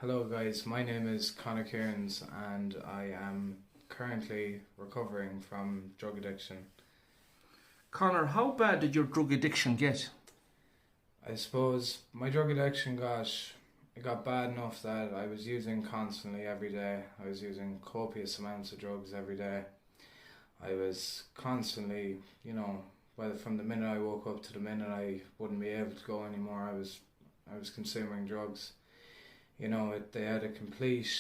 Hello guys, my name is Conor Kerins and I am currently recovering from drug addiction. Conor, how bad did your drug addiction get? I suppose my drug addiction got bad enough that I was using constantly every day. I was using copious amounts of drugs every day. I was constantly, well, from the minute I woke up to the minute I wouldn't be able to go anymore, I was consuming drugs. They had a complete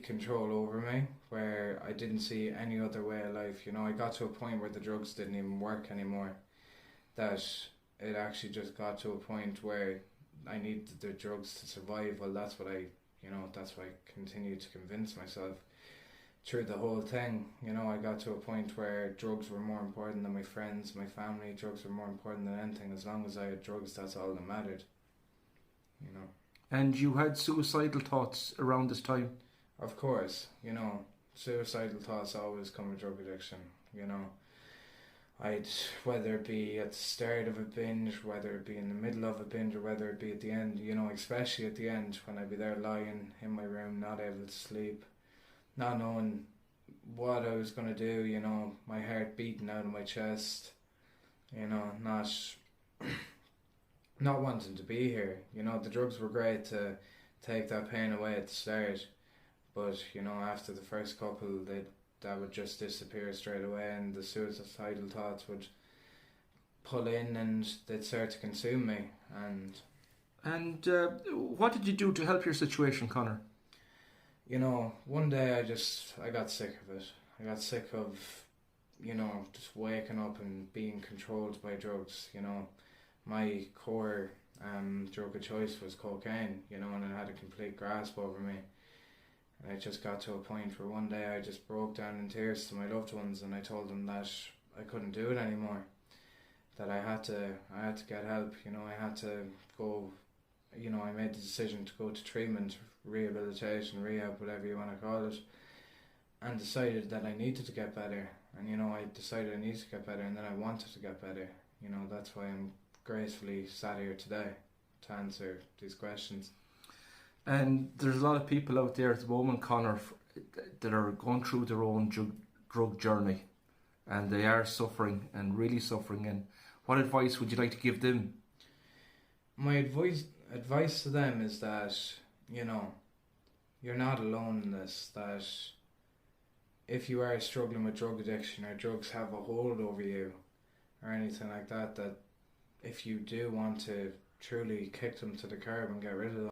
control over me where I didn't see any other way of life. I got to a point where the drugs didn't even work anymore. That it actually just got to a point where I needed the drugs to survive. Well, that's what I continued to convince myself through the whole thing. I got to a point where drugs were more important than my friends, my family. Drugs were more important than anything. As long as I had drugs, that's all that mattered. And you had suicidal thoughts around this time? Of course, suicidal thoughts always come with drug addiction. I'd, whether it be at the start of a binge, whether it be in the middle of a binge, or whether it be at the end, especially at the end when I'd be there lying in my room, not able to sleep, not knowing what I was going to do, my heart beating out of my chest, not not wanting to be here. The drugs were great to take that pain away at the start, but after the first couple, that would just disappear straight away, and the suicidal thoughts would pull in, and they'd start to consume me. And what did you do to help your situation, Conor? One day I got sick of it. I got sick of, just waking up and being controlled by drugs. My core drug of choice was cocaine, and it had a complete grasp over me. And I just got to a point where one day I just broke down in tears to my loved ones, and I told them that I couldn't do it anymore. That I had to get help. I had to go. I made the decision to go to treatment, rehabilitation, rehab, whatever you want to call it, and decided that I needed to get better. And I decided I needed to get better, and then I wanted to get better. That's why I'm gracefully sat here today to answer these questions. And there's a lot of people out there at the moment, Conor, that are going through their own drug journey, and they are suffering and really suffering. And what advice would you like to give them? My advice to them is that, you're not alone in this, that if you are struggling with drug addiction or drugs have a hold over you or anything like that, that if you do want to truly kick them to the curb and get rid of them,